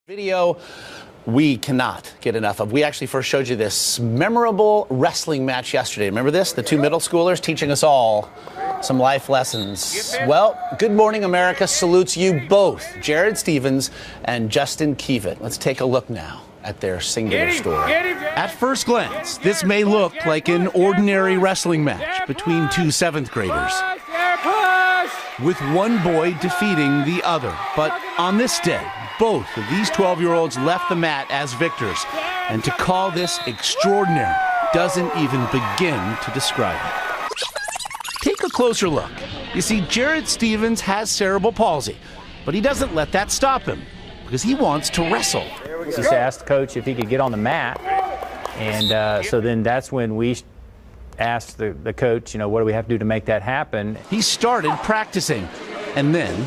Video we cannot get enough of. We actually first showed you this memorable wrestling match yesterday. Remember this? The two middle schoolers teaching us all some life lessons. Well, Good Morning America salutes you both, Jared Stevens and Justin Kievit. Let's take a look now at their singular story. At first glance, this may look like an ordinary wrestling match between two seventh graders, with one boy defeating the other. But on this day, both of these 12-year-olds left the mat as victors. And to call this extraordinary doesn't even begin to describe it. Take a closer look. You see, Jared Stevens has cerebral palsy, but he doesn't let that stop him because he wants to wrestle. He just asked Coach if he could get on the mat. And so then that's when we asked the coach, what do we have to do to make that happen? He started practicing, and then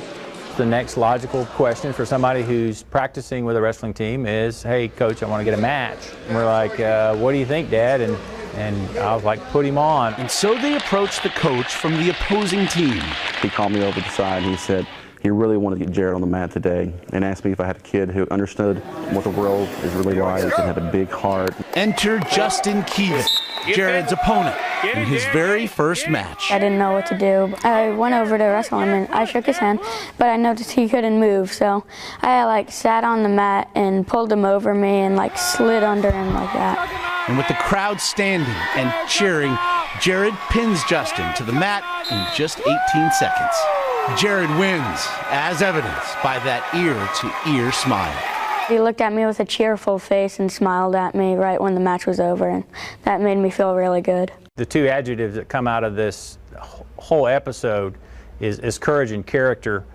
the next logical question for somebody who's practicing with a wrestling team is, hey, Coach, I want to get a match. And we're like, what do you think, Dad? And I was like, put him on. And so they approached the coach from the opposing team. He called me over the side and he said he really wanted to get Jared on the mat today and asked me if I had a kid who understood what the world is really like and had a big heart. Enter Justin Kievit, Jared's opponent, in his very first match. I didn't know what to do. I went over to wrestle him and I shook his hand, but I noticed he couldn't move, so I sat on the mat and pulled him over me and slid under him like that. And with the crowd standing and cheering, Jared pins Justin to the mat in just 18 seconds. Jared wins, as evidenced by that ear-to-ear smile. He looked at me with a cheerful face and smiled at me right when the match was over, and that made me feel really good. The two adjectives that come out of this whole episode is courage and character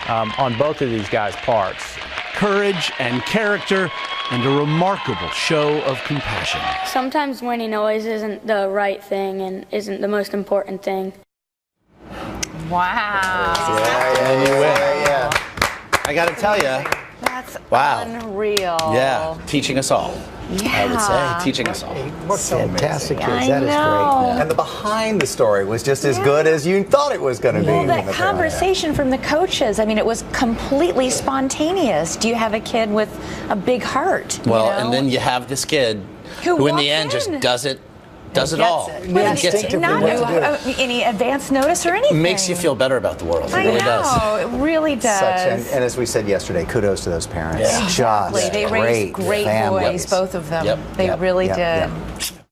on both of these guys' parts. Courage and character and a remarkable show of compassion. Sometimes winning always isn't the right thing and isn't the most important thing. Wow. And you win. Yeah. I got to tell you. That's wow. Unreal. Yeah, teaching us all. Yeah. I would say, teaching us all. What's fantastic kids. I That is know. great. And the behind the story was just as good as you thought it was going to be. Well, that conversation from the coaches, it was completely spontaneous. Do you have a kid with a big heart? Well, and then you have this kid who in the end just does it all. Not any advance notice or anything. It makes you feel better about the world. It really does. It really does. And as we said yesterday, kudos to those parents. Exactly. Just They raised great boys, both of them. Yep. They really did.